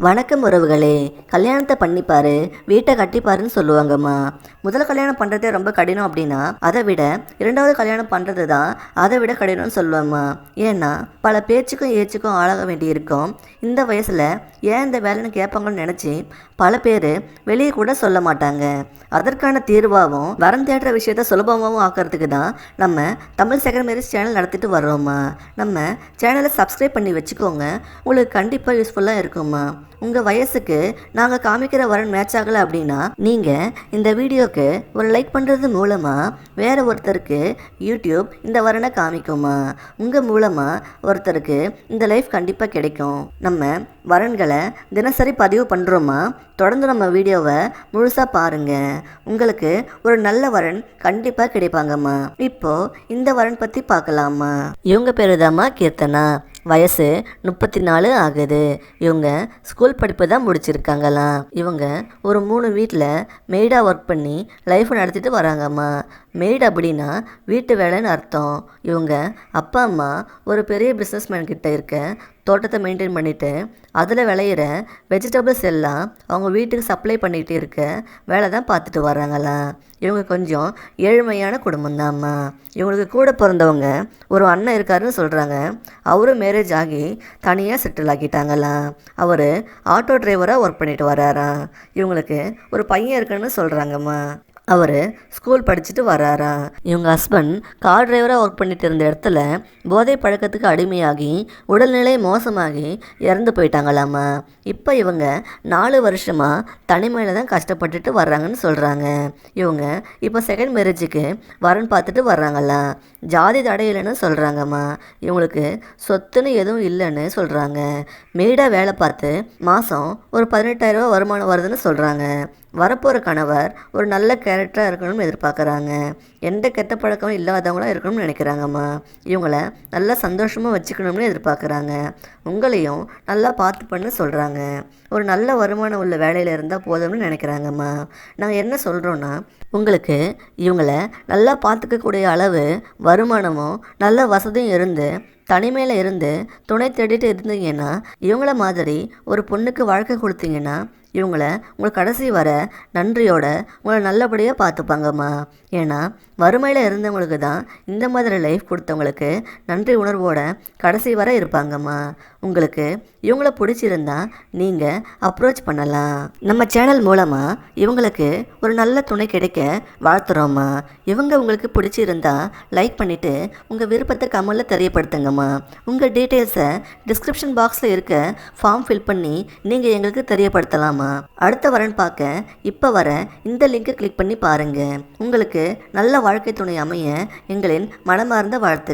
வணக்கம் உறவுகளே. கல்யாணத்தை பண்ணிப்பாரு, வீட்டை கட்டிப்பாருன்னு சொல்லுவாங்கம்மா. முதல் கல்யாணம் பண்ணுறதே ரொம்ப கடினம் அப்படின்னா அதை விட இரண்டாவது கல்யாணம் பண்ணுறது தான் அதை விட கடினம்னு சொல்லுவேம்மா. ஏன்னா பல பேச்சுக்கும் ஏச்சுக்கும் ஆளாக வேண்டியிருக்கும். இந்த வயசில் ஏன் இந்த வேலைன்னு கேட்பாங்கன்னு நினச்சி பல பேர் வெளியே கூட சொல்ல மாட்டாங்க. அதற்கான தீர்வாகவும் வரம் தேடுற விஷயத்த சுலபமாகவும் ஆக்கிறதுக்கு தான் நம்ம தமிழ் செகண்ட் மேரேஜ் சேனல் நடத்திட்டு வர்றோம்மா. நம்ம சேனலை சப்ஸ்கிரைப் பண்ணி வச்சுக்கோங்க, உங்களுக்கு கண்டிப்பாக யூஸ்ஃபுல்லாக இருக்கும்மா. உங்கள் வயசுக்கு நாங்கள் காமிக்கிற வரன் மேட்ச் ஆகலை அப்படின்னா நீங்கள் இந்த வீடியோக்கு ஒரு லைக் பண்ணுறது மூலமாக வேறு ஒருத்தருக்கு யூடியூப் இந்த வரனை காமிக்குமா. உங்கள் மூலமாக ஒருத்தருக்கு இந்த லைஃப் கண்டிப்பாக கிடைக்கும். நம்ம வரன்களை தினசரி பதிவு பண்ணுறோமா. தொடர்ந்து நம்ம வீடியோவை முழுசாக பாருங்கள், உங்களுக்கு ஒரு நல்ல வரன் கண்டிப்பாக கிடைப்பாங்கம்மா. இப்போது இந்த வரன் பற்றி பார்க்கலாமா. இவங்க பேர் தாம்மா கீர்த்தனா. வயசு 34 ஆகுது. இவங்க ஸ்கூல் படிப்பு தான் முடிச்சிருக்காங்களாம். இவங்க ஒரு 3 வீட்டில் மெய்டாக ஒர்க் பண்ணி லைஃப் நடத்திட்டு வராங்கம்மா. மெய்டு அப்படின்னா வீட்டு வேலைன்னு அர்த்தம். இவங்க அப்பா அம்மா ஒரு பெரிய பிஸ்னஸ்மேன் கிட்ட இருக்க தோட்டத்தை மெயின்டைன் பண்ணிவிட்டு அதில் விளையிற வெஜிடபிள்ஸ் எல்லாம் அவங்க வீட்டுக்கு சப்ளை பண்ணிகிட்டு இருக்க வேலை தான் பார்த்துட்டு வராங்களாம். இவங்க கொஞ்சம் ஏழ்மையான குடும்பம்தாம்மா. இவங்களுக்கு கூட பிறந்தவங்க ஒரு அண்ணன் இருக்காருன்னு சொல்கிறாங்க. அவரும் மேரேஜ் ஆகி தனியாக செட்டில் ஆக்கிட்டாங்களாம். அவர் ஆட்டோ டிரைவராக ஒர்க் பண்ணிட்டு வராராம். இவங்களுக்கு ஒரு பையன் இருக்குன்னு சொல்கிறாங்கம்மா. அவர் ஸ்கூல் படிச்சுட்டு வராராம். இவங்க ஹஸ்பண்ட் கார் டிரைவராக ஒர்க் பண்ணிட்டு இருந்த இடத்துல போதை பழக்கத்துக்கு அடிமையாகி உடல்நிலை மோசமாகி இறந்து போயிட்டாங்களாம்மா. இப்போ இவங்க 4 வருஷமாக தனிமையில் தான் கஷ்டப்பட்டுட்டு வர்றாங்கன்னு சொல்கிறாங்க. இவங்க இப்போ செகண்ட் மேரேஜுக்கு வரன் பார்த்துட்டு வர்றாங்களாம். ஜாதி தடையில்லைன்னு சொல்கிறாங்கம்மா. இவங்களுக்கு சொத்துன்னு எதுவும் இல்லைன்னு சொல்கிறாங்க. மெய்டாக வேலை பார்த்து மாதம் ஒரு 18,000 ரூபா வருமானம் வருதுன்னு சொல்கிறாங்க. வரப்போகிற கணவர் ஒரு நல்ல கேரக்டராக இருக்கணும்னு எதிர்பார்க்குறாங்க. எந்த கெட்ட பழக்கமும் இல்லாதவங்களாக இருக்கணும்னு நினைக்கிறாங்கம்மா. இவங்கள நல்லா சந்தோஷமாக வச்சுக்கணும்னு எதிர்பார்க்குறாங்க. உங்களையும் நல்லா பார்த்துப்பண்ணு சொல்கிறாங்க. ஒரு நல்ல வருமானம் உள்ள வேலையில் இருந்தால் போதும்னு நினைக்கிறாங்கம்மா. நாங்கள் என்ன சொல்கிறோன்னா, உங்களுக்கு இவங்கள நல்லா பார்த்துக்கக்கூடிய அளவு வருமானமும் நல்ல வசதியும் இருந்து தனிமையில் இருந்து துணை தேடிட்டு இருந்தீங்கன்னா, இவங்கள மாதிரி ஒரு பொண்ணுக்கு வாழ்க்கை கொடுத்தீங்கன்னா இவங்கள உங்களை கடைசி வர நன்றியோட உங்களை நல்லபடியாக பார்த்துப்பாங்கம்மா. ஏன்னா வறுமையில் இருந்தவங்களுக்கு தான் இந்த மாதிரி லைஃப் கொடுத்தவங்களுக்கு நன்றி உணர்வோட கடைசி வர இருப்பாங்கம்மா. உங்களுக்கு இவங்கள பிடிச்சிருந்தா நீங்கள் அப்ரோச் பண்ணலாம். நம்ம சேனல் மூலமாக இவங்களுக்கு ஒரு நல்ல துணை கிடைக்க வாழ்த்துறோம்மா. இவங்க உங்களுக்கு பிடிச்சிருந்தா லைக் பண்ணிவிட்டு உங்கள் விருப்பத்தை கமெண்டில் தெரியப்படுத்துங்கம்மா. உங்கள் டீட்டெயில்ஸை டிஸ்கிரிப்ஷன் பாக்ஸில் இருக்க ஃபார்ம் ஃபில் பண்ணி நீங்கள் எங்களுக்கு தெரியப்படுத்தலாமா. அடுத்த வரன் பார்க்க இப்போ வர இந்த லிங்கை கிளிக் பண்ணி பாருங்கள். உங்களுக்கு நல்ல வாழ்க்கை துணை அமைய எங்களின் மனமார்ந்த வாழ்த்து.